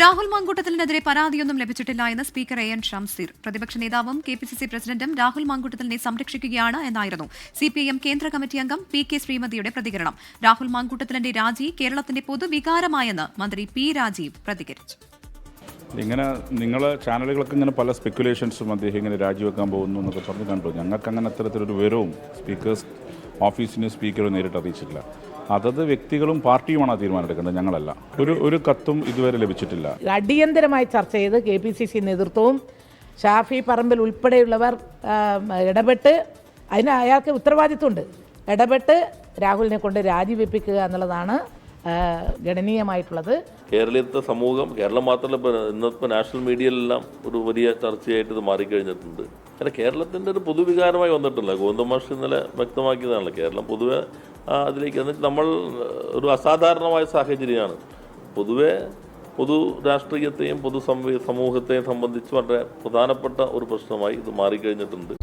രാഹുൽ മാങ്കൂട്ടത്തിലിനെതിരെ പരാതിയൊന്നും ലഭിച്ചിട്ടില്ല എന്ന് speaker N Shamseer. പ്രതിപക്ഷ നേതാവും KPCC പ്രസിഡന്റും രാഹുൽ മാങ്കൂട്ടത്തിലിനെ സംരക്ഷിക്കുകയാണ് എന്നായിരുന്നു CPIM കേന്ദ്ര കമ്മിറ്റി അംഗം PK ശ്രീമതിയുടെ പ്രതികരണം. രാഹുൽ മാങ്കൂട്ടത്തിലിന്റെ രാജി കേരളത്തിന്റെ പൊതുവികാരമായെന്ന് മന്ത്രി P രാജീവ് പ്രതികരിച്ചു. ഇങ്ങനെ നിങ്ങൾ ചാനലുകളൊക്കെ ഇങ്ങനെ പല സ്പെക്കുലേഷൻസും അദ്ദേഹം ഇങ്ങനെ രാജിവെക്കാൻ പോകുന്നു എന്നൊക്കെ പറഞ്ഞ് കണ്ടു. ഞങ്ങൾക്ക് അങ്ങനെ അത്തരത്തിലൊരു വിവരവും സ്പീക്കേഴ്സ് ഓഫീസിന് സ്പീക്കർ നേരിട്ട് അറിയിച്ചിട്ടില്ല. അതത് വ്യക്തികളും പാർട്ടിയുമാണ് തീരുമാനമെടുക്കേണ്ടത്, ഞങ്ങളല്ല. ഒരു കത്തും ഇതുവരെ ലഭിച്ചിട്ടില്ല. അടിയന്തരമായി ചർച്ച ചെയ്ത് KPCC നേതൃത്വവും ഷാഫി പറമ്പിൽ ഉൾപ്പെടെയുള്ളവർ ഇടപെട്ട്, അതിന് അയാൾക്ക് ഉത്തരവാദിത്വമുണ്ട്, ഇടപെട്ട് രാഹുലിനെ കൊണ്ട് രാജിവെപ്പിക്കുക എന്നുള്ളതാണ് ഗണനീയമായിട്ടുള്ളത്. കേരളീയത്തെ സമൂഹം, കേരളം മാത്രമല്ല ഇന്നത്തെ നാഷണൽ മീഡിയയിലെല്ലാം ഒരു വലിയ ചർച്ചയായിട്ട് ഇത് മാറിക്കഴിഞ്ഞിട്ടുണ്ട്. കാരണം കേരളത്തിൻ്റെ ഒരു പൊതുവികാരമായി വന്നിട്ടില്ല. ഗോവിന്ദമാഷ് ഇന്നലെ വ്യക്തമാക്കിയതാണല്ലോ, കേരളം പൊതുവെ അതിലേക്ക് എന്നിട്ട് നമ്മൾ ഒരു അസാധാരണമായ സാഹചര്യമാണ്. പൊതുവെ പൊതു രാഷ്ട്രീയത്തെയും സമൂഹത്തെയും സംബന്ധിച്ച് വളരെ പ്രധാനപ്പെട്ട ഒരു പ്രശ്നമായി ഇത് മാറിക്കഴിഞ്ഞിട്ടുണ്ട്.